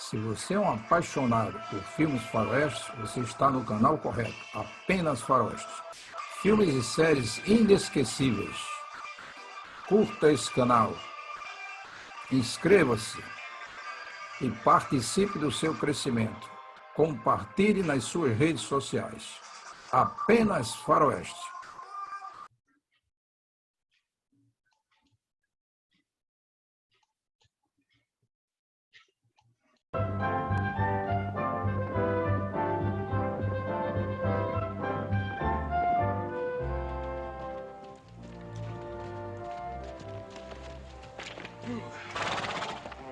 Se você é um apaixonado por filmes faroestes, você está no canal correto. Apenas faroestes. Filmes e séries inesquecíveis. Curta esse canal. Inscreva-se e participe do seu crescimento. Compartilhe nas suas redes sociais. Apenas faroeste.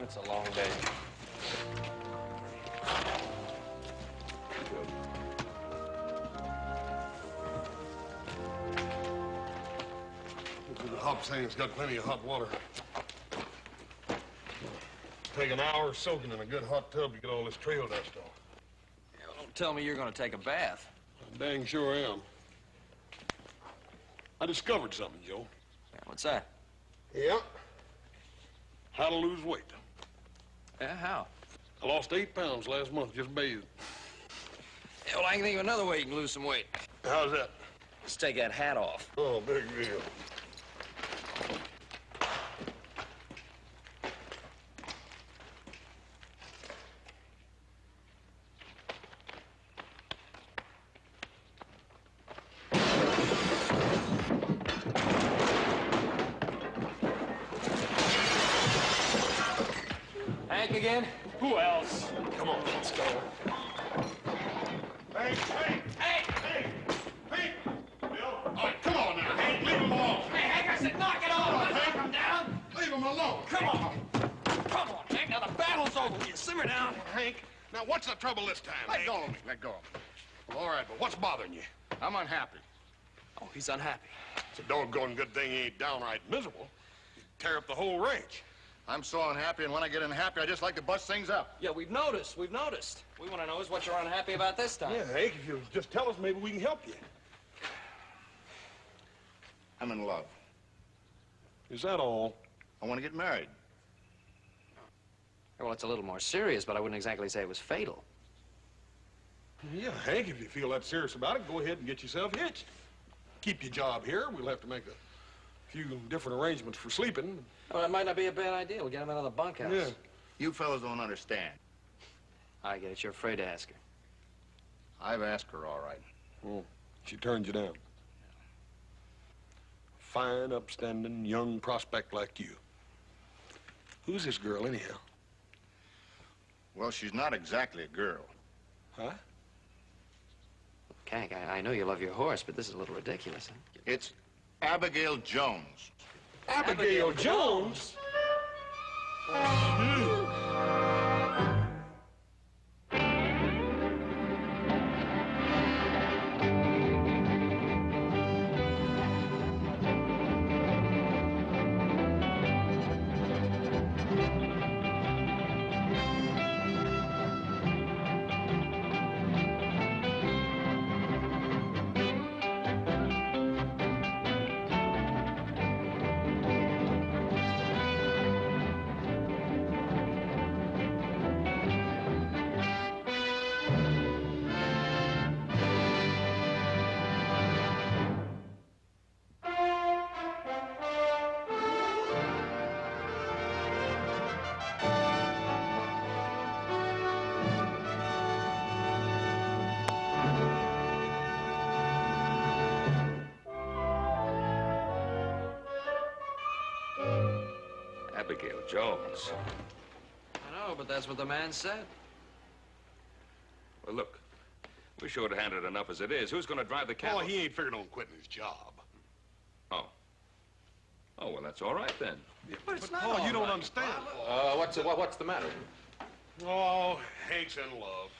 It's a long day. The hop stand's got plenty of hot water. Take an hour soaking in a good hot tub to get all this trail dust off. Yeah, well, don't tell me you're going to take a bath. I dang sure am. I discovered something, Joe. Yeah, what's that? Yeah. How to lose weight. Yeah, how? I lost 8 pounds last month just bathing. Yeah, well, I can think of another way you can lose some weight. How's that? Let's take that hat off. Oh, big deal. Hank again? Who else? Come on, let's go. Hey, hey! Hey! Hey! Hey! Bill! All right, come on now, Hank. Leave him alone. Hey, Hank, I said knock it off! Come on, Let Hank. him come down! Leave him alone. Come on! Come on, Hank, now the battle's over. Will you simmer down? Hank, now what's the trouble this time, Let Hank? go of me. Let go of me. Well, all right, but what's bothering you? I'm unhappy. Oh, he's unhappy. It's a doggone good thing he ain't downright miserable. He'd tear up the whole ranch. I'm so unhappy, and when I get unhappy, I just like to bust things up. Yeah, we've noticed. We've noticed. We want to know is what you're unhappy about this time. Yeah, Hank, if you'll just tell us, maybe we can help you. I'm in love. Is that all? I want to get married. Well, it's a little more serious, but I wouldn't exactly say it was fatal. Yeah, Hank, if you feel that serious about it, go ahead and get yourself hitched. Keep your job here. We'll have to make a few different arrangements for sleeping. Oh, that might not be a bad idea. We'll get him out of the bunkhouse. Yeah. You fellas don't understand. I get it. You're afraid to ask her. I've asked her, all right. Well, she turned you down. Fine, upstanding, young prospect like you. Who's this girl, anyhow? Well, she's not exactly a girl. Huh? Hank, I know you love your horse, but this is a little ridiculous. Huh? It's Abigail Jones. Abigail Jones? Abigail Jones. I know, but that's what the man said. Well, look, we're short-handed enough as it is. Who's going to drive the cattle? Oh, he ain't figured on quitting his job. Oh. Oh, well, that's all right then. But it's not Paul, you don't understand. What's the matter? Oh, Hank's in love.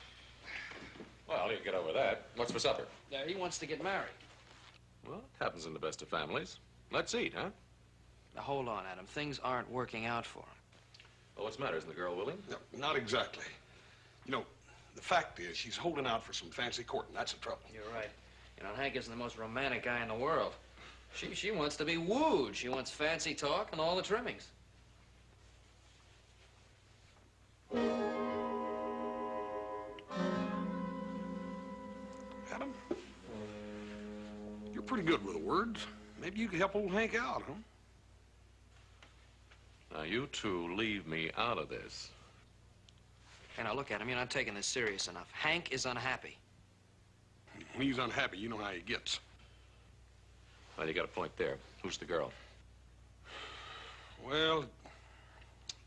Well, you can get over that. What's for supper? Yeah, he wants to get married. Well, it happens in the best of families. Let's eat, huh? Now, hold on, Adam. Things aren't working out for him. Well, what's the matter? Isn't the girl willing? No, not exactly. You know, the fact is, she's holding out for some fancy courting. That's the trouble. You're right. You know, Hank isn't the most romantic guy in the world. She wants to be wooed. She wants fancy talk and all the trimmings. Adam. You're pretty good with words. Maybe you could help old Hank out, huh? Now, you two leave me out of this. Hey, now look at him. You're not taking this serious enough. Hank is unhappy. When he's unhappy, you know how he gets. Well, you got a point there. Who's the girl? Well,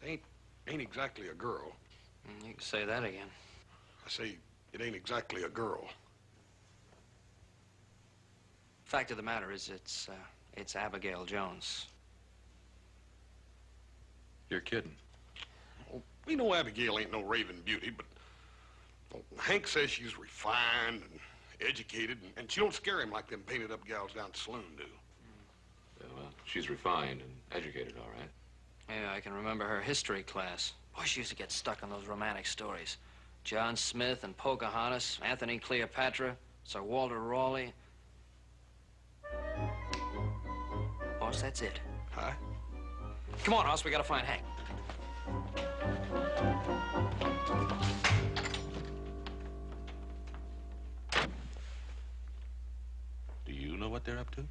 ain't exactly a girl. You can say that again. I say it ain't exactly a girl. Fact of the matter is, it's Abigail Jones. You're kidding. Well, we know Abigail ain't no raving beauty, but Hank says she's refined and educated, and she don't scare him like them painted-up gals down at the saloon do. Yeah, well, she's refined and educated, all right. Yeah, I can remember her history class. Boy, she used to get stuck on those romantic stories. John Smith and Pocahontas, Anthony Cleopatra, Sir Walter Raleigh. Boss, that's it. Huh? Come on, Hoss, we gotta find Hank. Do you know what they're up to?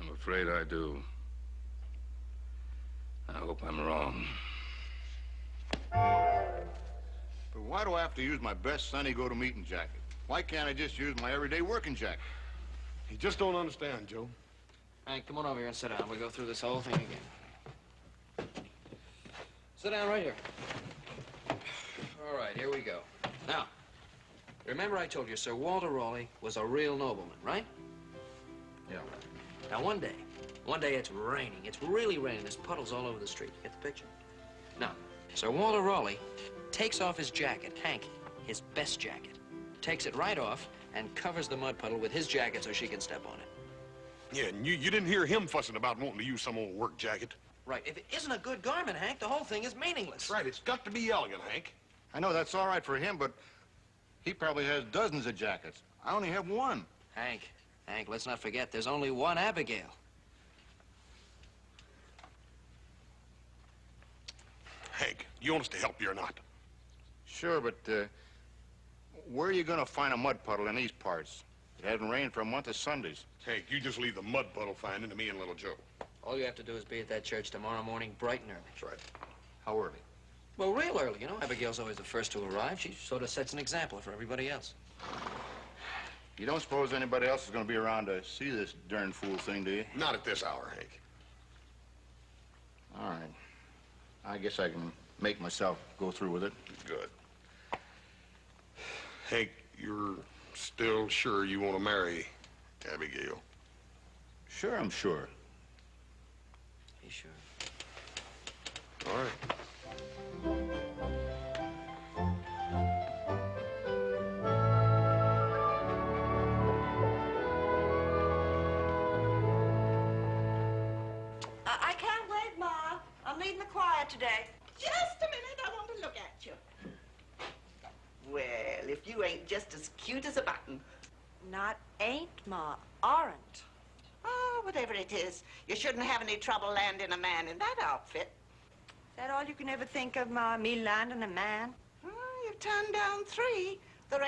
I'm afraid I do. I hope I'm wrong. But why do I have to use my best Sunny go-to-meeting jacket? Why can't I just use my everyday working jacket? You just don't understand, Joe. Hank, come on over here and sit down. We'll go through this whole thing again. Sit down right here. All right, here we go. Now, remember I told you Sir Walter Raleigh was a real nobleman, right? Yeah. Now, one day it's raining. It's really raining. There's puddles all over the street. Get the picture? Now, Sir Walter Raleigh takes off his jacket, Hank, his best jacket, takes it right off and covers the mud puddle with his jacket so she can step on it. Yeah, and you didn't hear him fussing about wanting to use some old work jacket. Right. If it isn't a good garment, Hank, the whole thing is meaningless. Right, it's got to be elegant, Hank. I know that's all right for him, but he probably has dozens of jackets. I only have one. Hank, let's not forget, there's only one Abigail. Hank, you want us to help you or not? Sure, but where are you going to find a mud puddle in these parts? It hasn't rained for a month of Sundays. Hank, you just leave the mud puddle finding to me and little Joe. All you have to do is be at that church tomorrow morning, bright and early. That's right. How early? Well, real early, you know. Abigail's always the first to arrive. She sort of sets an example for everybody else. You don't suppose anybody else is going to be around to see this darn fool thing, do you? Not at this hour, Hank. All right. I guess I can make myself go through with it. Good. Hank, you're still sure you want to marry Abigail? Sure, I'm sure. Be sure. All right. I can't wait, Ma. I'm leading the choir today. Just a minute, I want to look at you. Well, if you ain't just as cute as a button. Not ain't, Ma. Aren't. Oh, whatever it is, you shouldn't have any trouble landing a man in that outfit. Is that all you can ever think of, Ma? Me landing a man? Oh, you've turned down 3. There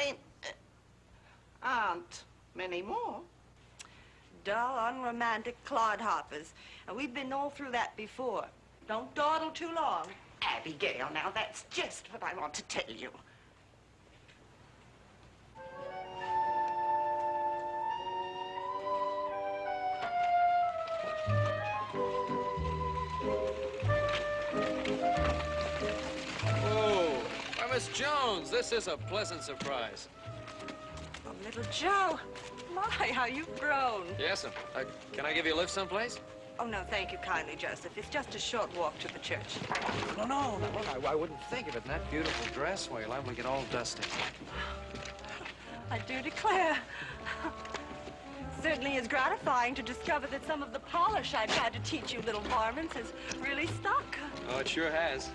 aren't many more. Dull, unromantic clodhoppers. And we've been all through that before. Don't dawdle too long. Abigail, now that's just what I want to tell you. Oh, why, Miss Jones, this is a pleasant surprise. Oh, little Joe. My, how you've grown. Yes'm. Can I give you a lift someplace? Oh, no, thank you kindly, Joseph. It's just a short walk to the church. No, I wouldn't think of it in that beautiful dress where you're liable to get all dusty. I do declare. Certainly is gratifying to discover that some of the polish I tried to teach you little varmints has really stuck. Oh, it sure has.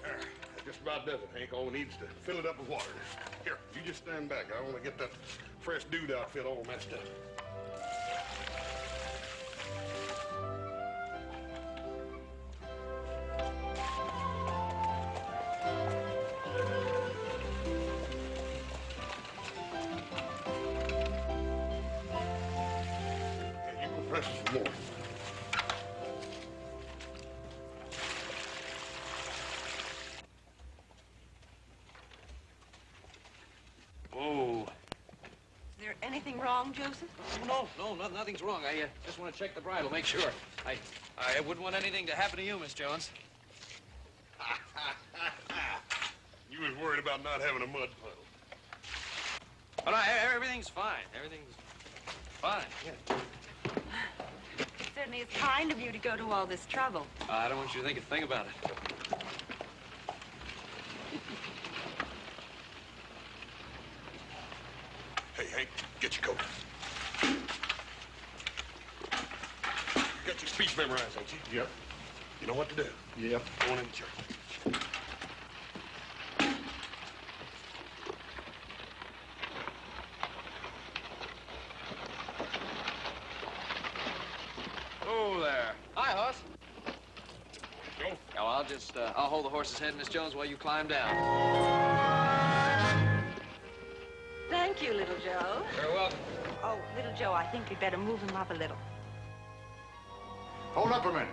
That just about does it, Hank. All we need is to fill it up with water. Here, you just stand back. I want to get that fresh dude outfit all messed up. presses for more. Oh. Is there anything wrong, Joseph? No, nothing's wrong. I just want to check the bridle, make sure. I wouldn't want anything to happen to you, Miss Jones. You was worried about not having a mud puddle. Oh, no, everything's fine. Everything's fine, yeah. It certainly is kind of you to go to all this trouble. I don't want you to think a thing about it. Hey, Hank, get your coat. Got your speech memorized, don't you? Yep. You know what to do. Yep. Go on in the church. Oh, there. Hi, Hoss. Go. Oh, I'll hold the horse's head, Miss Jones, while you climb down. Thank you, Little Joe. You're welcome. Oh, Little Joe, I think we'd better move him up a little. Hold up a minute.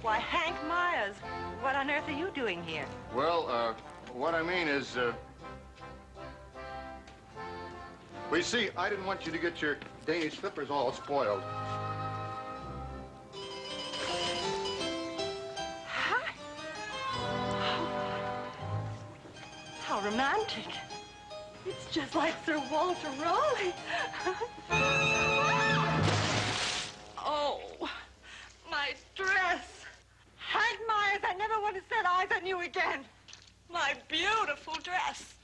Why, Hank Myers, what on earth are you doing here? Well, what I mean is, well, you see, I didn't want you to get your Danish slippers all spoiled. Hi. How romantic. It's just like Sir Walter Raleigh. Oh, my dress. Hank Myers, I never want to set eyes on you again. My beautiful dress.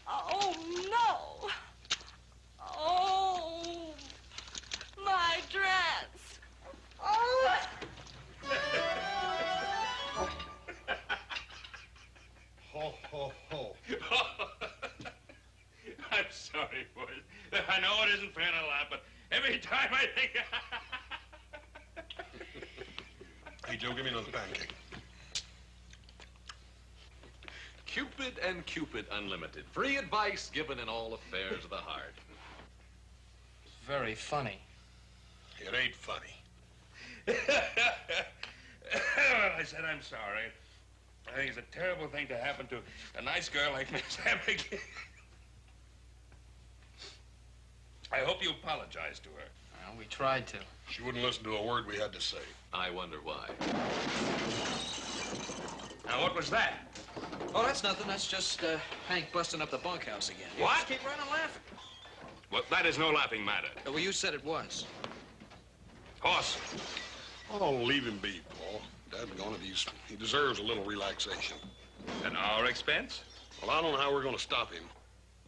Oh, no. Oh, my dress. Oh. Ho, ho, ho. I'm sorry, boys. I know it isn't fair to laugh, but every time I think... Hey, Joe, give me another pancake. Cupid and Cupid Unlimited. Free advice given in all affairs of the heart. Very funny. It ain't funny. Well, I said I'm sorry. I think it's a terrible thing to happen to a nice girl like Miss Abigail. I hope you apologize to her. Well, we tried to. She wouldn't listen to a word we had to say. I wonder why. Now, what was that? Oh, that's nothing. That's just Hank busting up the bunkhouse again. You What? just keep running laughing. Well, that is no laughing matter. Well, you said it was. Horse. Oh, leave him be, Paul. Daggone it, he deserves a little relaxation. At our expense? Well, I don't know how we're going to stop him.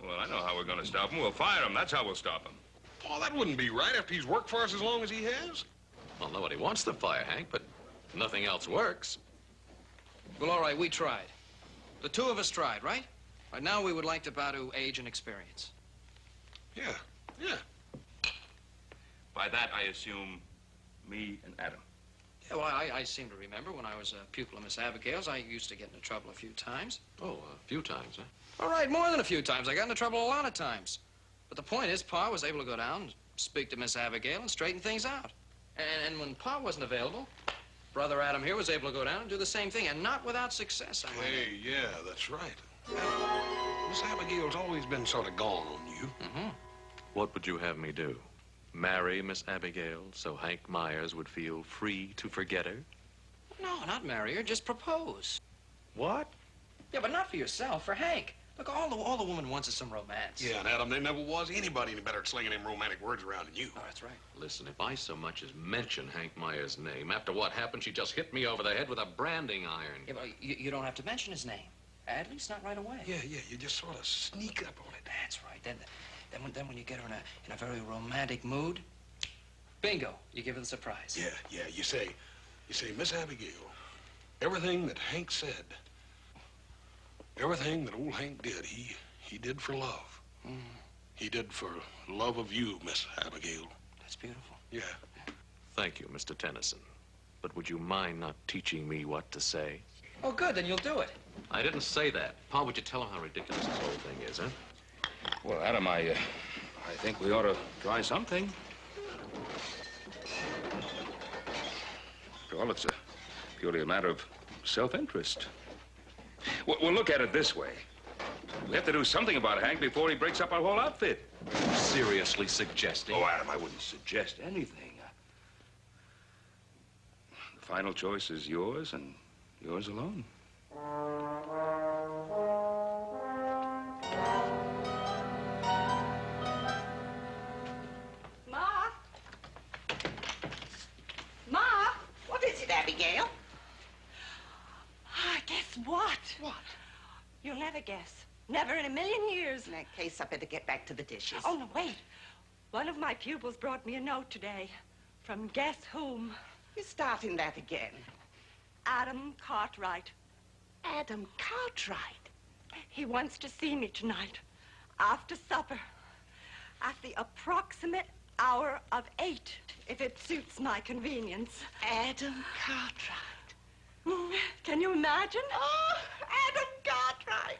Well, I know how we're going to stop him. We'll fire him. That's how we'll stop him. Paul, that wouldn't be right after he's worked for us as long as he has. Well, nobody wants to fire Hank, but nothing else works. Well, all right, we tried. The two of us tried, right? Right now, we would like to bow to age and experience. Yeah. By that, I assume me and Adam. Yeah, well, I seem to remember when I was a pupil of Miss Abigail's, I used to get into trouble a few times. Oh, a few times, huh? All right, more than a few times. I got into trouble a lot of times. But the point is, Pa was able to go down and speak to Miss Abigail and straighten things out. And when Pa wasn't available, Brother Adam here was able to go down and do the same thing, and not without success, I might add. Hey, yeah, that's right. Miss Abigail's always been sort of gone on you. Mm-hmm. What would you have me do? Marry Miss Abigail so Hank Myers would feel free to forget her? No, not marry her, just propose. What? Yeah, but not for yourself, for Hank. Look, all the woman wants is some romance. Yeah, and Adam, there never was anybody any better at slinging them romantic words around than you. Oh, that's right. Listen, if I so much as mention Hank Myers' name, after what happened, she just hit me over the head with a branding iron. Yeah, but you don't have to mention his name. At least not right away. Yeah, you just sort of sneak up on it. That's right. Then when you get her in a very romantic mood, bingo, you give her the surprise. Yeah, you say, Miss Abigail, everything that Hank said, everything that old Hank did, he did for love. Mm. He did for love of you, Miss Abigail. That's beautiful. Yeah. Thank you, Mr. Tennyson. But would you mind not teaching me what to say? Oh, good, then you'll do it. I didn't say that. Pa, would you tell him how ridiculous this whole thing is, huh? Well, Adam, I I think we ought to try something. After all, it's purely a matter of self-interest. Well, look at it this way. We have to do something about Hank before he breaks up our whole outfit. Seriously suggesting? Oh, Adam, I wouldn't suggest anything. The final choice is yours and yours alone. Ma? Ma? What is it, Abigail? Ah, guess what? What? You'll never guess. Never in a million years. In that case, I better get back to the dishes. Oh, no, wait. One of my pupils brought me a note today. From guess whom? You're starting that again. Adam Cartwright. Adam Cartwright? He wants to see me tonight. After supper. At the approximate hour of 8, if it suits my convenience. Adam Cartwright. Can you imagine? Oh, Adam Cartwright.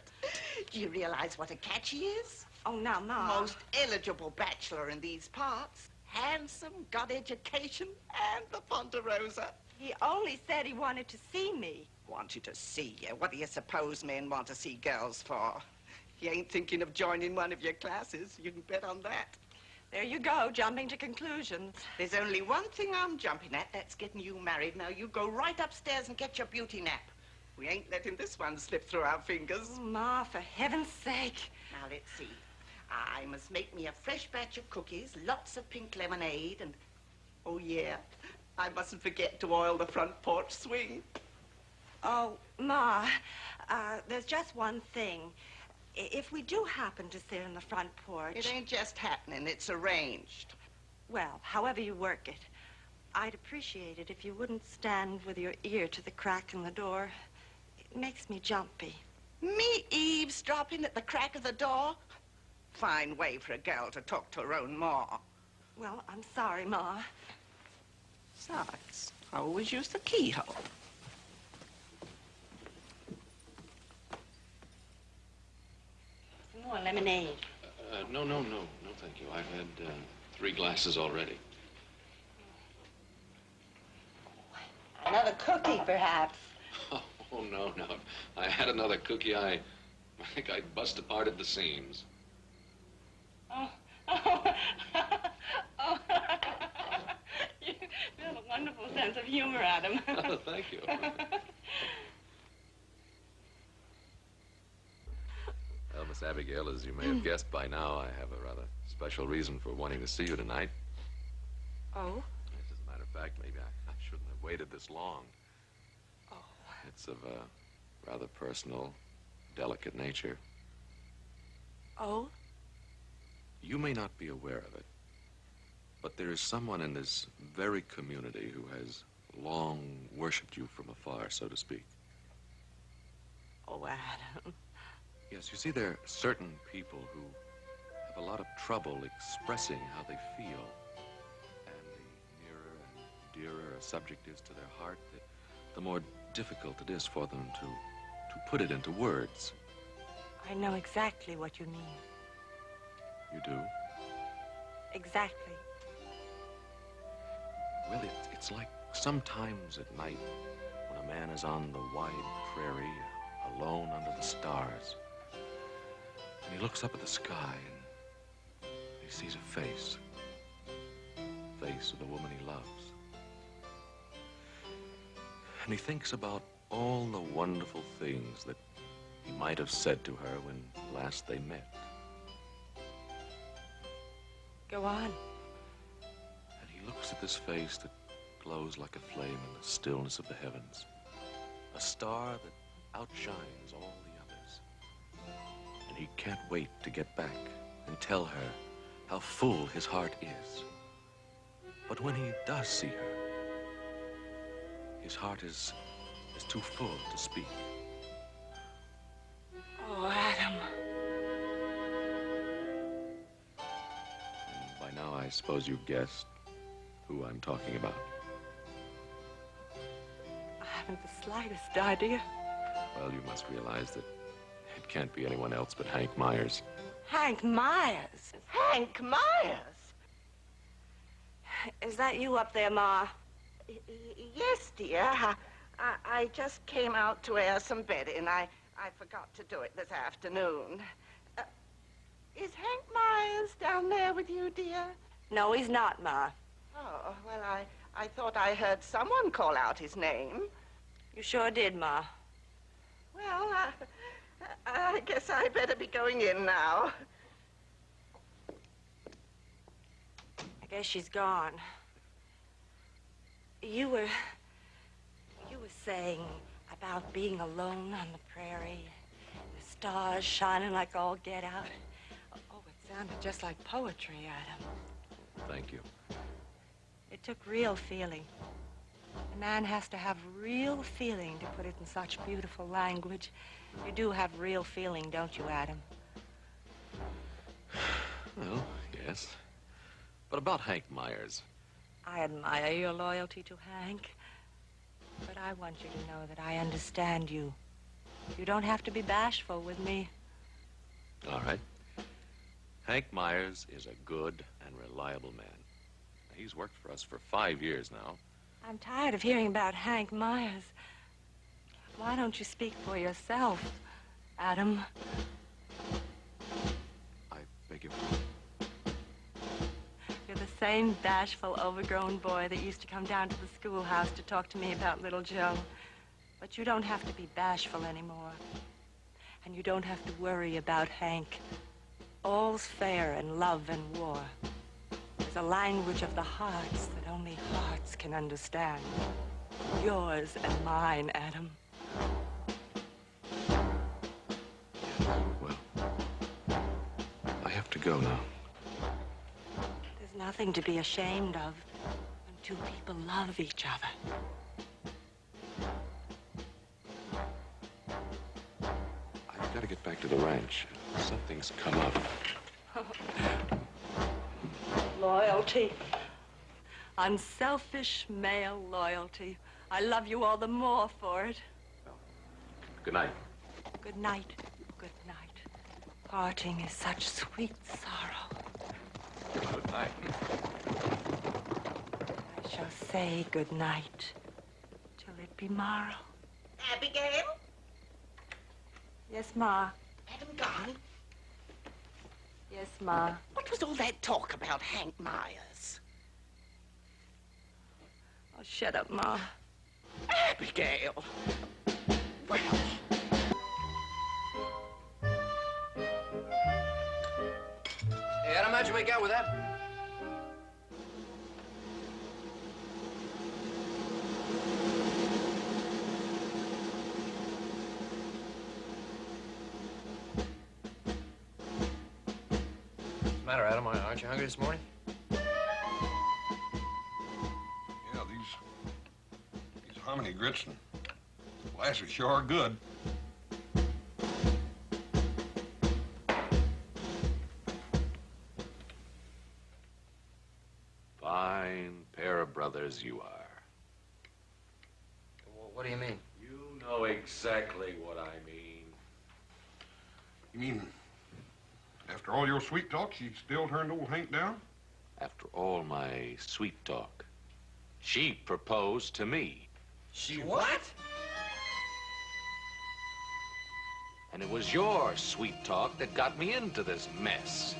Do you realize what a catch he is? Oh, now, Ma. Most eligible bachelor in these parts. Handsome, got education, and the Ponderosa. He only said he wanted to see me. Want you to see you? What do you suppose men want to see girls for? He ain't thinking of joining one of your classes. You can bet on that. There you go, jumping to conclusions. There's only one thing I'm jumping at. That's getting you married. Now, you go right upstairs and get your beauty nap. We ain't letting this one slip through our fingers. Oh, Ma, for heaven's sake. Now, let's see. I must make me a fresh batch of cookies, lots of pink lemonade, and... Oh, yeah. I mustn't forget to oil the front porch swing. Oh, Ma, there's just one thing. If we do happen to sit on the front porch... It ain't just happening. It's arranged. Well, however you work it, I'd appreciate it if you wouldn't stand with your ear to the crack in the door. It makes me jumpy. Me eavesdropping at the crack of the door? Fine way for a girl to talk to her own ma. Well, I'm sorry, Ma. Besides, I always use the keyhole. Some more lemonade. No, thank you. I've had 3 glasses already. Another cookie, perhaps. Oh, no. If I had another cookie, I think I'd bust apart at the seams. Oh. You have a wonderful sense of humor, Adam. Oh, thank you. Well, Miss Abigail, as you may have guessed by now, I have a rather special reason for wanting to see you tonight. Oh? As a matter of fact, maybe I shouldn't have waited this long. Oh. It's of a rather personal, delicate nature. Oh? You may not be aware of it, but there is someone in this very community who has long worshipped you from afar, so to speak. Oh, Adam. Yes, you see, there are certain people who have a lot of trouble expressing how they feel. And the nearer and dearer a subject is to their heart, the more difficult it is for them to put it into words. I know exactly what you mean. You do? Exactly. Well, it's like sometimes at night when a man is on the wide prairie, alone under the stars, and he looks up at the sky and he sees a face of the woman he loves. And he thinks about all the wonderful things that he might have said to her when last they met. Go on. And he looks at this face that glows like a flame in the stillness of the heavens. A star that outshines all the others. And he can't wait to get back and tell her how full his heart is. But when he does see her, his heart is too full to speak. Oh, Adam. And by now, I suppose you've guessed who I'm talking about. I haven't the slightest idea. Well, you must realize that it can't be anyone else but Hank Myers. Hank Myers. Hank Myers? Is that you up there, Ma? Yes, dear. I just came out to air some bedding. I forgot to do it this afternoon. Is Hank Myers down there with you, dear? No, he's not, Ma. Oh, well, I thought I heard someone call out his name. You sure did, Ma. Well, I guess I better be going in now. I guess she's gone. You were saying about being alone on the prairie, the stars shining like all get out. Oh, it sounded just like poetry, Adam. Thank you. It took real feeling. A man has to have real feeling to put it in such beautiful language. You do have real feeling, don't you, Adam? Well, yes. But about Hank Myers. I admire your loyalty to Hank. But I want you to know that I understand you. You don't have to be bashful with me. All right. Hank Myers is a good and reliable man. He's worked for us for 5 years now. I'm tired of hearing about Hank Myers. Why don't you speak for yourself, Adam? I beg your pardon. You're the same bashful, overgrown boy that used to come down to the schoolhouse to talk to me about little Joe. But you don't have to be bashful anymore. And you don't have to worry about Hank. All's fair in love and war. There's a language of the hearts that only hearts can understand. Yours and mine, Adam. Well, I have to go now. There's nothing to be ashamed of when two people love each other. I've got to get back to the ranch. Something's come up. Loyalty. Unselfish male loyalty. I love you all the more for it. Good night. Good night. Good night. Parting is such sweet sorrow. Good night. I shall say good night till it be morrow. Abigail? Yes, Ma. Adam gone? Yes, Ma. What was all that talk about Hank Myers? Oh, shut up, Ma. Abigail! Well... Hey, Adam, how'd you make out with that? What's the matter, Adam? Aren't you hungry this morning? Yeah, these hominy grits and molasses sure are good. Fine pair of brothers you are. Well, what do you mean? You know exactly what I mean. You mean, after all your sweet talk, she still turned old Hank down? After all my sweet talk, she proposed to me. She what? And it was your sweet talk that got me into this mess.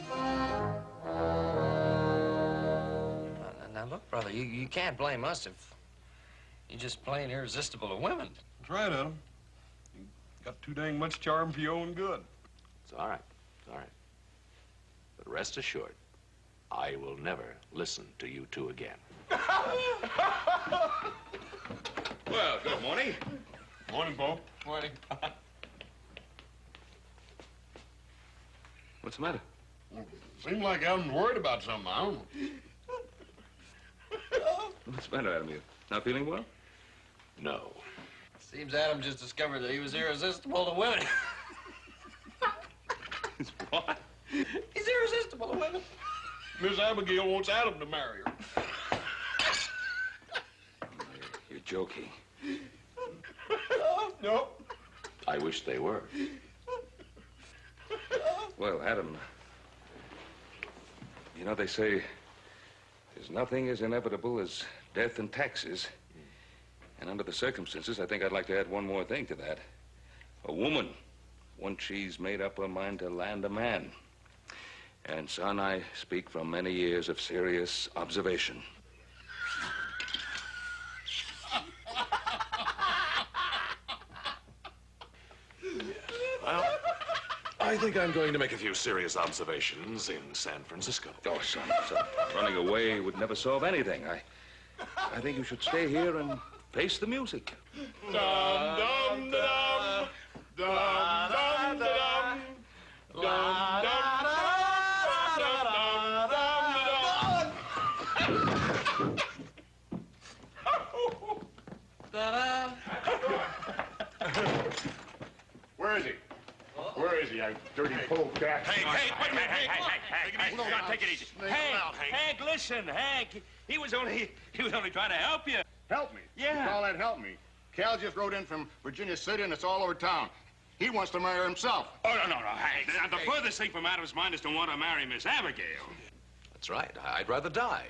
Now, look, brother, you can't blame us if you're just plain irresistible to women. That's right, Adam. You got too dang much charm for your own good. It's all right. It's all right. But rest assured, I will never listen to you two again. Well, good morning. Morning, Bo. Morning. What's the matter? Seems like Adam's worried about something. I don't know. What's the matter, Adam? You not feeling well? No. Seems Adam just discovered that he was irresistible to women. What? He's irresistible to women. Miss Abigail wants Adam to marry her. You're joking. Nope. I wish they were. Well, Adam, You know, they say there's nothing as inevitable as death and taxes. And under the circumstances, I think I'd like to add one more thing to that. A woman, once she's made up her mind to land a man. And, son, I speak from many years of serious observation. Well, I think I'm going to make a few serious observations in San Francisco. Oh, son, running away would never solve anything. I think you should stay here and face the music. Dum-dum-da-dum. Dum-dum-da-dum. Where is he? Where is he, you dirty polecat? Hey, wait a minute. Hey, take it easy. Hank, listen, Hank. He was only trying to help you. Help me? Yeah. You call that help me? Cal just rode in from Virginia City, and it's all over town. He wants to marry himself. Oh, no, Hank. The furthest thing from Adam's mind is to want to marry Miss Abigail. That's right. I'd rather die.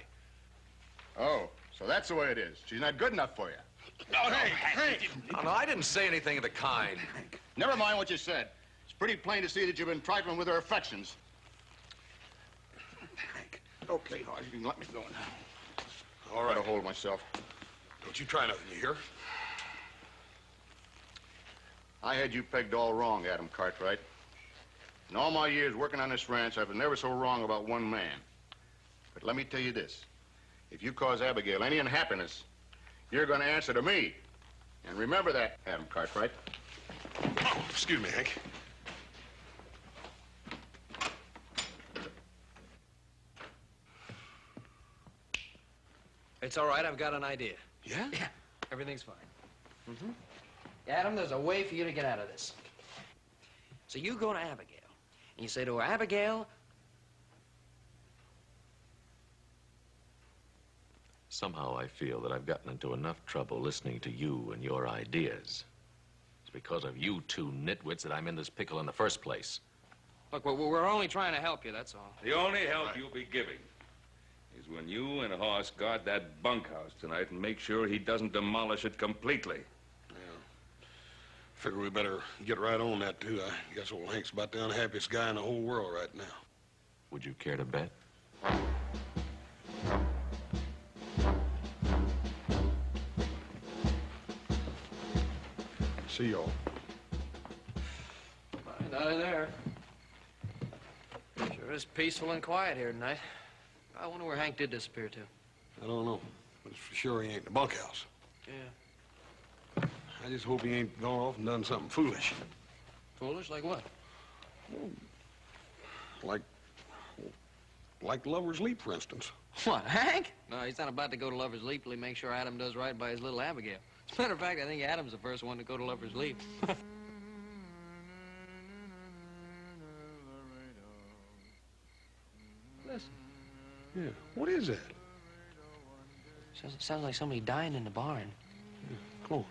Oh, so that's the way it is. She's not good enough for you. No, Hank. No, I didn't say anything of the kind. Never mind what you said. It's pretty plain to see that you've been trifling with her affections. Hank. Okay, Hawes, you can let me go now. All right. I'll hold myself. Don't you try nothing, you hear? I had you pegged all wrong, Adam Cartwright. In all my years working on this ranch, I've been never so wrong about one man. But let me tell you this. If you cause Abigail any unhappiness, you're going to answer to me. And remember that, Adam Cartwright. Oh, excuse me, Hank. It's all right. I've got an idea. Yeah? Yeah, everything's fine. Mm-hmm. Adam, there's a way for you to get out of this. So you go to Abigail, and you say to her, Abigail... Somehow I feel that I've gotten into enough trouble listening to you and your ideas. It's because of you two nitwits that I'm in this pickle in the first place. Look, we're only trying to help you, that's all. The only help you'll be giving is when you and Hoss guard that bunkhouse tonight and make sure he doesn't demolish it completely. Figure we better get right on that, too. I guess old Hank's about the unhappiest guy in the whole world right now. Would you care to bet? See y'all. Not in there. Sure is peaceful and quiet here tonight. I wonder where Hank did disappear to. I don't know, but it's for sure he ain't in the bunkhouse. Yeah. I just hope he ain't gone off and done something foolish. Foolish? Like what? Like Lover's Leap, for instance. What, Hank? No, he's not about to go to Lover's Leap till he makes sure Adam does right by his little Abigail. As a matter of fact, I think Adam's the first one to go to Lover's Leap. Listen. Yeah, what is that? Sounds like somebody dying in the barn. Yeah, come on.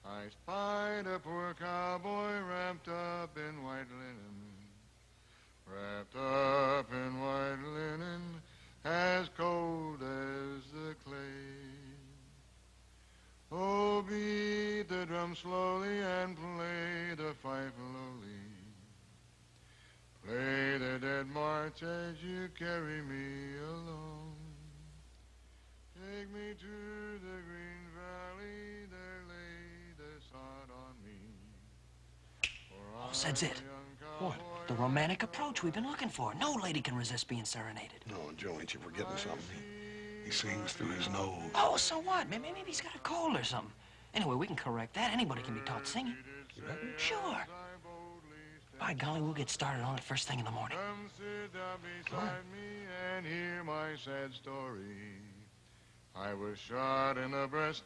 I spied a poor cowboy wrapped up in white linen, wrapped up in white linen, as cold as the clay. Oh, beat the drum slowly and play the fife lowly. Play the dead march as you carry me along. Take me to the green valley, there lay the sod on me. Oh, that's it. What? The romantic approach we've been looking for. No lady can resist being serenaded. No, Joe, ain't you forgetting something? He sings through his nose. Oh, so what? Maybe he's got a cold or something. Anyway, we can correct that. Anybody can be taught singing. You reckon? Sure. By golly, we'll get started on it first thing in the morning. Come sit down beside me and hear my sad story. I was shot in the breast,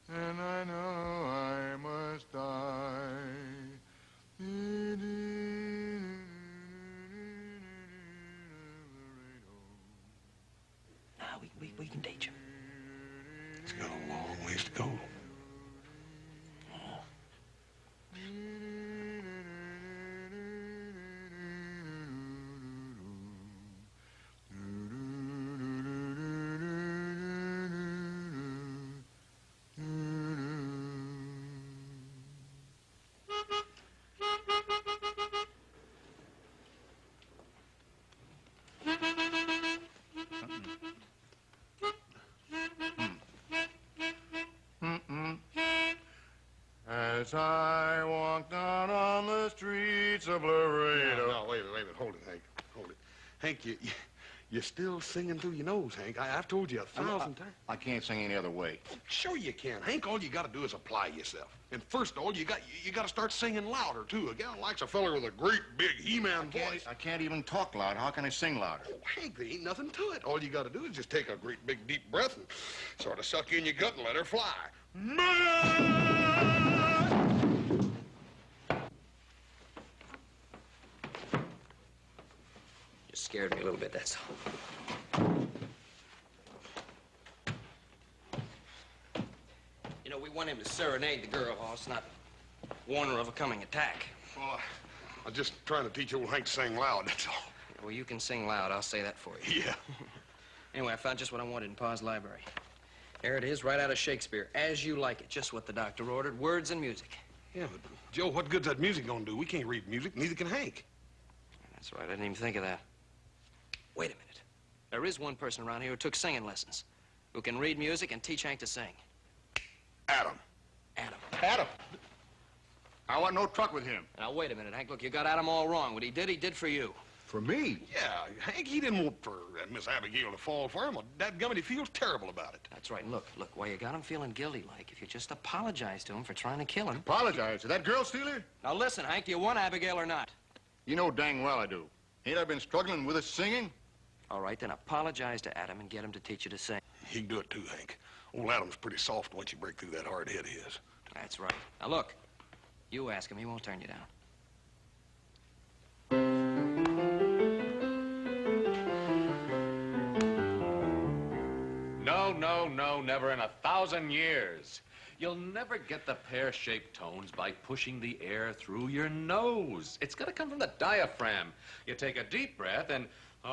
and I know I must die. As I walked out on the streets of Laredo. No, wait a minute. Hold it, Hank. Hold it. Hank, you're still singing through your nose, Hank. I've told you 1,000 times. I can't sing any other way. Oh, sure you can, Hank. All you got to do is apply yourself. And first of all, you got to start singing louder, too. A gal likes a fella with a great, big He-Man voice. I can't even talk loud. How can I sing louder? Oh, Hank, there ain't nothing to it. All you got to do is just take a great, big, deep breath and sort of suck in your gut and let her fly. You scared me a little bit, that's all. You know, we want him to serenade the girl, Hoss, not warn her of a coming attack. Well, I'm just trying to teach old Hank to sing loud, that's all. Well, you can sing loud. I'll say that for you. Yeah. Anyway, I found just what I wanted in Pa's library. There it is, right out of Shakespeare. As you like it, just what the doctor ordered, words and music. Yeah, but, Joe, what good's that music gonna do? We can't read music, neither can Hank. That's right, I didn't even think of that. Wait a minute. There is one person around here who took singing lessons, who can read music and teach Hank to sing. Adam. Adam. Adam! I want no truck with him. Now, wait a minute, Hank. Look, you got Adam all wrong. What he did for you. For me? Yeah, Hank, he didn't want for Miss Abigail to fall for him. Well, dadgummit, he feels terrible about it. That's right. Look, while you got him feeling guilty-like, if you just apologize to him for trying to kill him. Apologize? Is that girl stealer? Now, listen, Hank, do you want Abigail or not? You know dang well I do. Ain't I been struggling with his singing? All right, then apologize to Adam and get him to teach you to sing. He can do it too, Hank. Old Adam's pretty soft once you break through that hard head of his. That's right. Now, look, you ask him. He won't turn you down. No, never in 1,000 years. You'll never get the pear-shaped tones by pushing the air through your nose. It's got to come from the diaphragm. You take a deep breath and... No,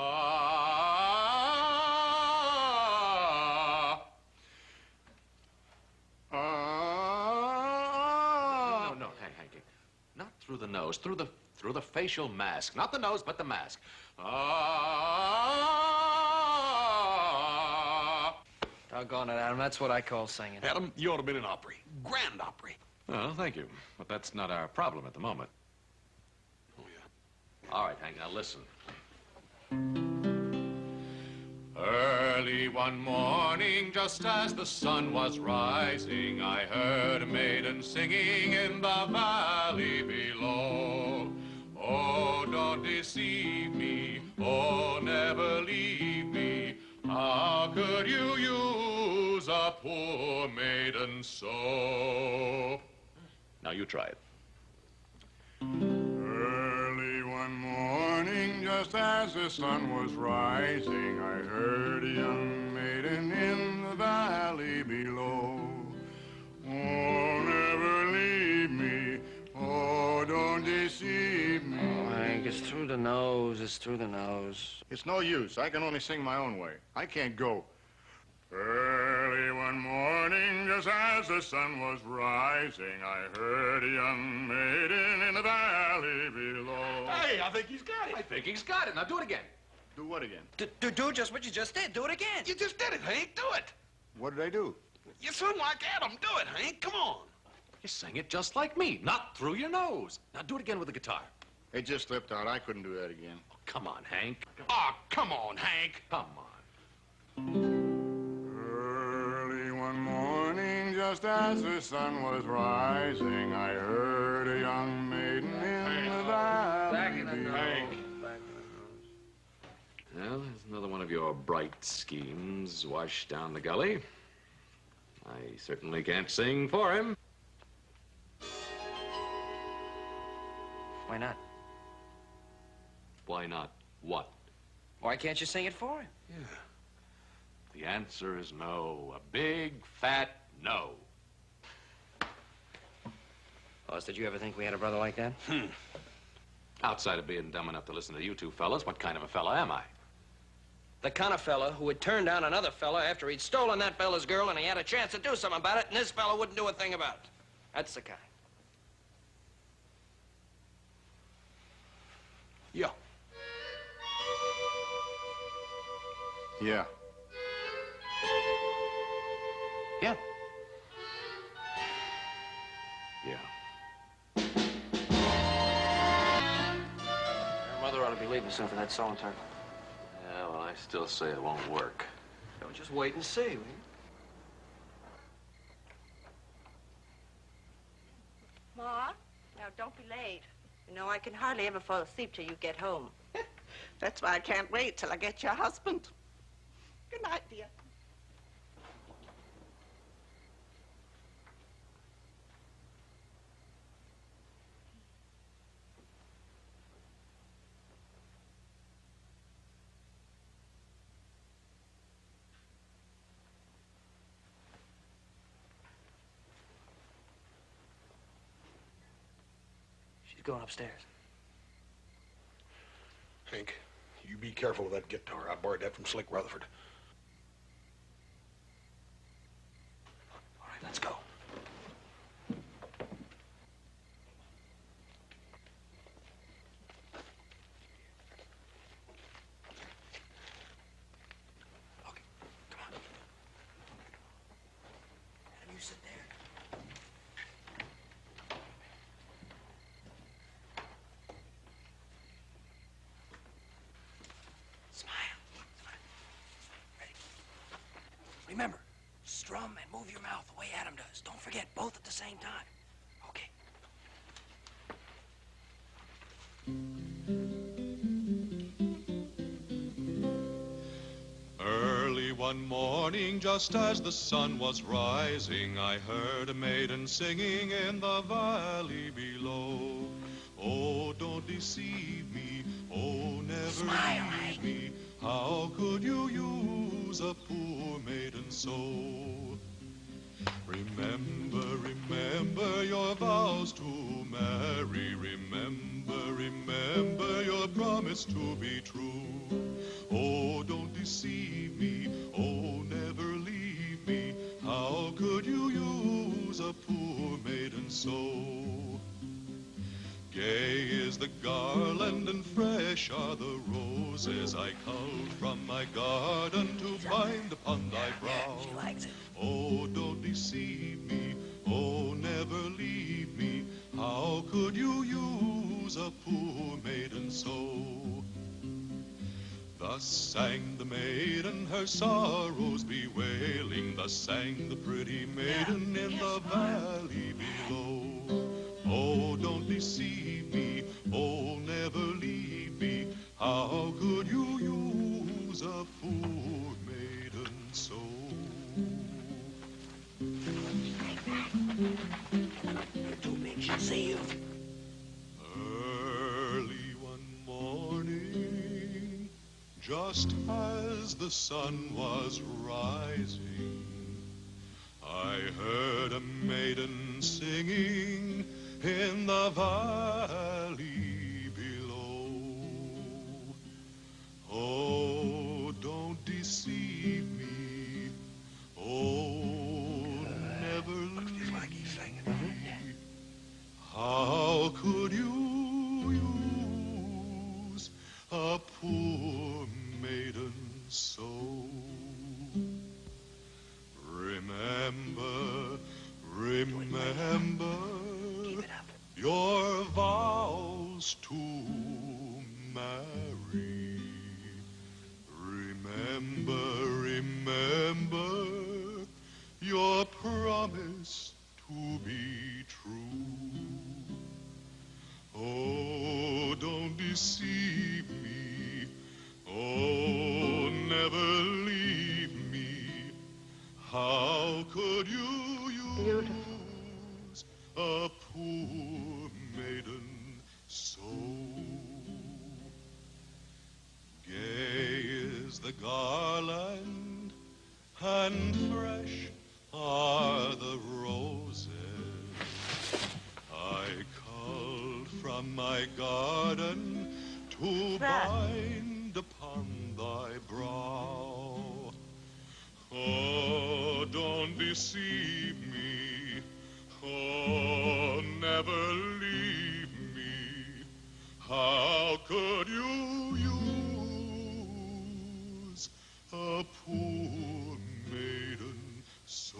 Hank. Not through the nose, through the facial mask. Not the nose, but the mask. Doggone it, Adam. That's what I call singing. Adam, you ought to have been in Opry. Grand Opry. Well, thank you. But that's not our problem at the moment. Oh, yeah. All right, Hank, now listen. Early one morning, just as the sun was rising, I heard a maiden singing in the valley below. Oh, don't deceive me. Oh, never leave me. How could you use a poor maiden so? Now you try it. Early one morning, just as the sun was rising, I heard a young maiden in the valley below. Oh, never leave me. Oh, don't deceive me. Oh, Hank, it's through the nose. It's through the nose. It's no use. I can only sing my own way. I can't go. Early one morning, just as the sun was rising, I heard a young maiden in the valley below. Hey, I think he's got it. I think he's got it. Now do it again. Do what again? Do just what you just did. Do it again. You just did it, Hank. Do it. What did I do? You sound like Adam. Do it, Hank. Come on. You sang it just like me, not through your nose. Now do it again with the guitar. It just slipped out. I couldn't do that again. Oh, come on, Hank. Oh, come on, Hank. Come on. Early one morning, just as the sun was rising, I heard a young maiden in the valley. Back in the nose. Hank. Back in the nose. Well, there's another one of your bright schemes washed down the gully. I certainly can't sing for him. Why not? Why not what? Why can't you sing it for him? Yeah. The answer is no. A big, fat no. Boss, did you ever think we had a brother like that? Outside of being dumb enough to listen to you two fellas, what kind of a fella am I? The kind of fella who would turn down another fella after he'd stolen that fella's girl and he had a chance to do something about it, and this fella wouldn't do a thing about it. That's the kind. Yeah. Yeah. Yeah. Yeah. leaving soon for that sewing turkey. Yeah, well, I still say it won't work. Well, just wait and see, will you? Ma, now don't be late. You know, I can hardly ever fall asleep till you get home. That's why I can't wait till I get your husband. Good night, dear. She's going upstairs. Hank, you be careful with that guitar. I borrowed that from Slick Rutherford. All right, let's go. Okay, come on. Adam, you sit there. Remember, strum and move your mouth the way Adam does. Don't forget, both at the same time. Okay. Early one morning, just as the sun was rising, I heard a maiden singing in the valley below. Oh, don't deceive me, oh, never leave me. How could you use a poor maiden so? Remember, remember your vows to marry. Remember, remember your promise to be true. Oh, don't deceive me, oh, never leave me. How could you use a poor maiden so? Gay is the garland and fresh are the roses I culled from my garden to bind upon thy brow. She likes it. Oh, don't deceive me, oh, never leave me. How could you use a poor maiden so? Thus sang the maiden, her sorrows bewailing. Thus sang the pretty maiden in the valley below. Oh, don't deceive me, oh, never leave me. How could you use a poor maiden so? You're too big, she'll see you. Early one morning, just as the sun was rising, I heard a maiden singing in the valley below. Oh, don't deceive me, oh, never leave me. How could you use a poor maiden so? Remember, remember your vows to marry. Remember, remember your promise to be true. Oh, don't deceive me, oh, never leave me. How could you use a poor maiden so? Gay is the garland and fresh are the roses I culled from my garden to bind upon thy brow. Oh, don't deceive me, oh, never leave me. How could you use a poor maiden so?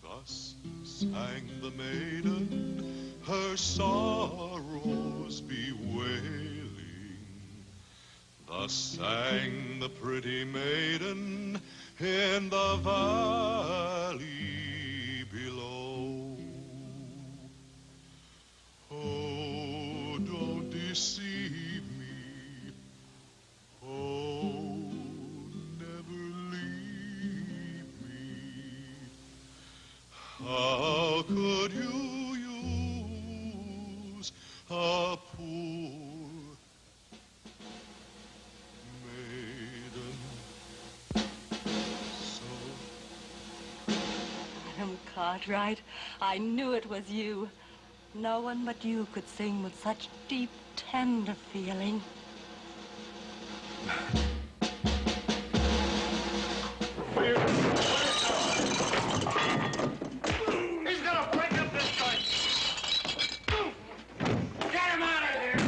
Thus sang the maiden, her sorrows bewailing. Thus sang the pretty maiden in the valley below. Oh, don't deceive me. Oh, never leave me. How could you use a poor maiden so? Adam Cartwright, I knew it was you. No one but you could sing with such deep, tender feeling. He's gonna break up this fight. Get him out of here!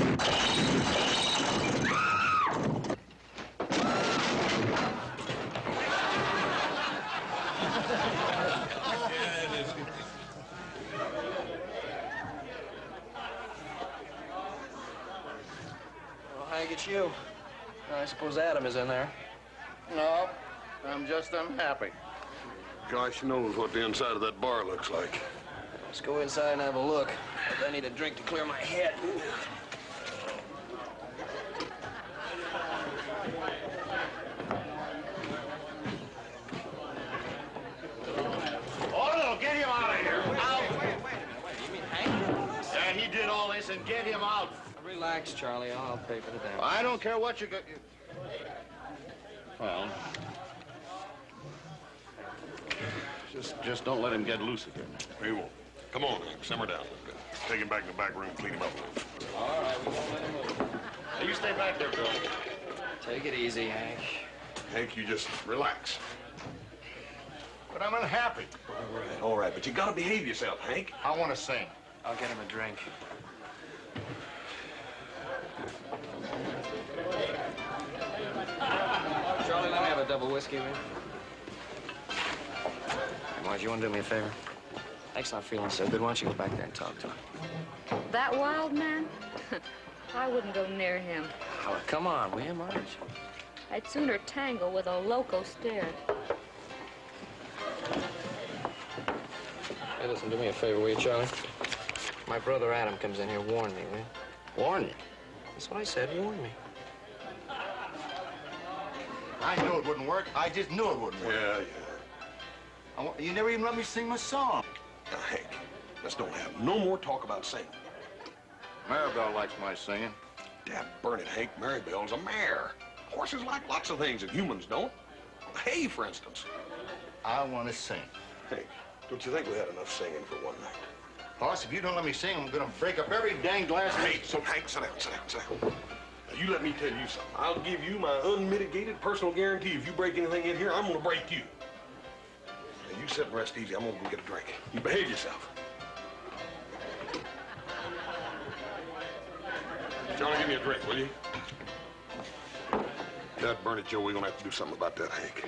Well, Hank, it's you. I suppose Adam is in there. No, I'm just unhappy. Gosh knows what the inside of that bar looks like. Let's go inside and have a look. I need a drink to clear my head. Orlo, get him out of here. Out. Wait. You mean Hank did all this? Yeah, he did all this, and get him out. Relax, Charlie. I'll pay for the damage. I don't care what you got. Well, just don't let him get loose again. We won't. Come on, Hank, simmer down. Take him back in the back room and clean him up a little. All right, we won't let him move. Hey, you stay back there, Bill. Take it easy, Hank. Hank, you just relax. But I'm unhappy. All right, but you gotta behave yourself, Hank. I want to sing. I'll get him a drink. Charlie, let me have a double whiskey, man. Marge, you want to do me a favor? Hank's not feeling so good. Why don't you go back there and talk to him? That wild man? I wouldn't go near him. Oh, come on, will you, Marge? I'd sooner tangle with a loco stare. Hey, listen, do me a favor, will you, Charlie? My brother Adam comes in here. Warn me, will you? Warn you? That's what I said. Warn me. I knew it wouldn't work. I just knew it wouldn't work. Yeah. You never even let me sing my song. Now, Hank, let's don't have no more talk about singing. Maribel likes my singing. Dad burn it, Hank. Maribel's a mare. Horses like lots of things that humans don't. Hay, for instance. I want to sing. Hank, don't you think we had enough singing for one night? Boss, if you don't let me sing, I'm gonna break up every dang glass. Hey, so Hank, sit down. Now, you let me tell you something. I'll give you my unmitigated personal guarantee. If you break anything in here, I'm gonna break you. Now, you sit and rest easy. I'm gonna go get a drink. You behave yourself. Charlie, give me a drink, will you? Dad, burn it, Joe. We're gonna have to do something about that, Hank.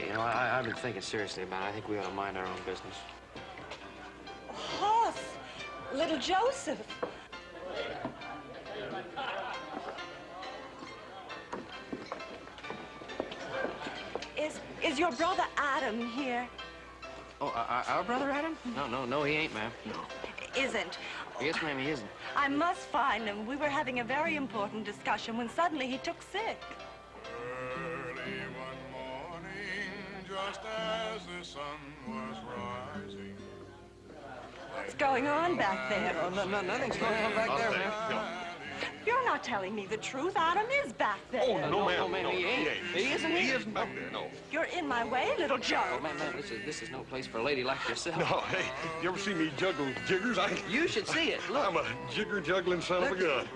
You know, I've been thinking seriously about it. I think we ought to mind our own business. Horse! Little Joseph! Is your brother Adam here? Oh, our brother Adam? No, he ain't, ma'am. No. Isn't. Yes, ma'am, he isn't. I must find him. We were having a very important discussion when suddenly he took sick. Early one morning, just as the sun was rising. What's going on back there? Oh, no, nothing's going on back there, ma'am. No. You're not telling me the truth. Adam is back there. Oh, no, ma'am. No, He he isn't. He isn't back there, no. You're in my way, little Joe. Oh, ma'am, this is no place for a lady like yourself. No, hey, you ever see me juggle jiggers? You should see it. Look. I'm a jigger-juggling son of a gun.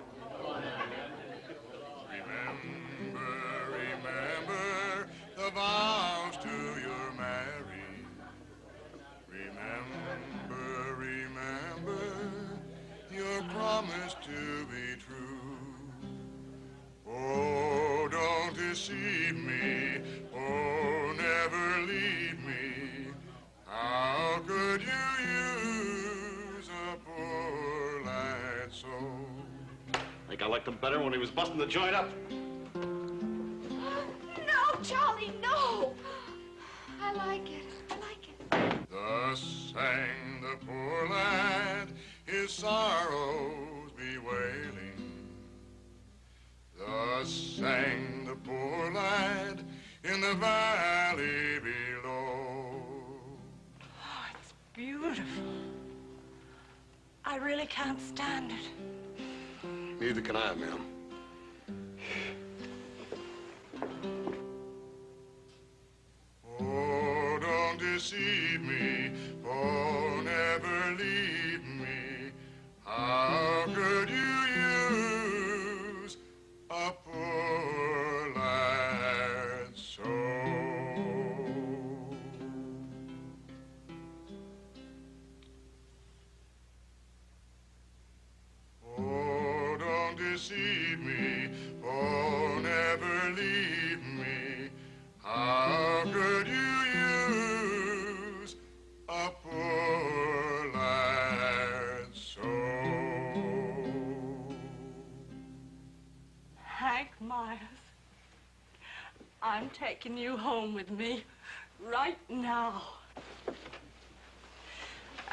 Remember the vows to your married. Remember your promise to be true. Oh, don't deceive me. Oh, never leave me. How could you use a poor think I liked him better when he was busting the joint up. No, Charlie, no! I like it. I like it. Thus sang the poor lad, his sorrows bewailing. Thus sang the poor lad in the valley below. Oh, it's beautiful. I really can't stand it. Neither can I, ma'am. Oh, don't deceive me, oh, never leave me. How could you use a poor lad so? Oh, don't deceive me, oh, never leave me. How could you use a poor lad so? Hank Myers, I'm taking you home with me right now.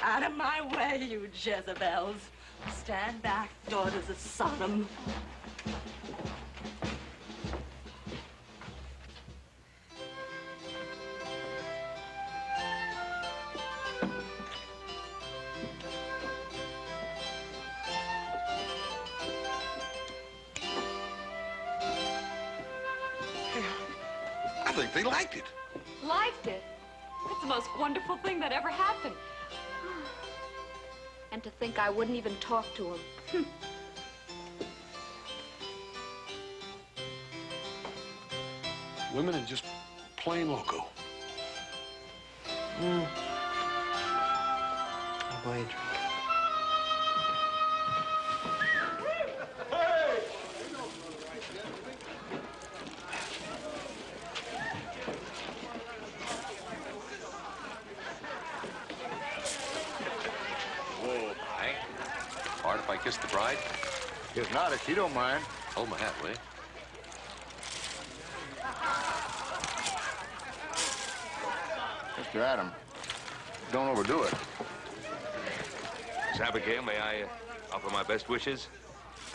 Out of my way, you Jezebels. Stand back, daughters of Sodom. I think they liked it. Liked it? It's the most wonderful thing that ever happened. And to think I wouldn't even talk to him. Women are just plain loco. I'll buy you a drink. Art, if I kiss the bride? If not, if you don't mind. Hold my hat, will you? Mr. Adam, don't overdo it. Miss Abigail, may I offer my best wishes?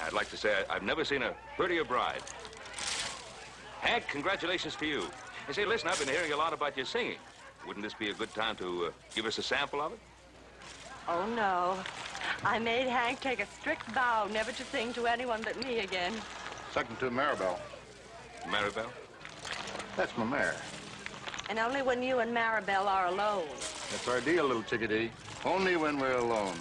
I'd like to say I've never seen a prettier bride. Hank, congratulations to you. And say, listen, I've been hearing a lot about your singing. Wouldn't this be a good time to give us a sample of it? Oh, no. I made Hank take a strict vow never to sing to anyone but me again. Second to Maribel. Maribel? That's my mare. And only when you and Maribel are alone. That's our deal, little chickadee. Only when we're alone.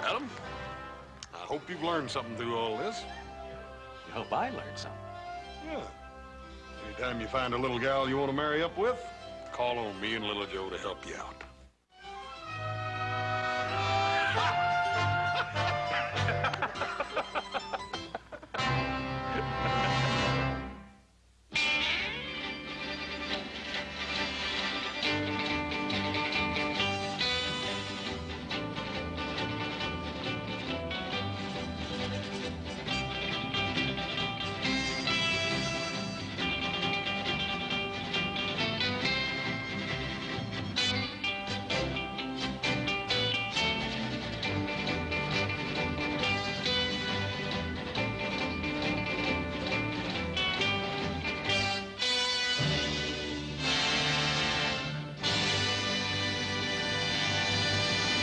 Adam, I hope you've learned something through all this. I hope I learned something. Yeah. Anytime you find a little gal you want to marry up with, call on me and Little Joe to help you out.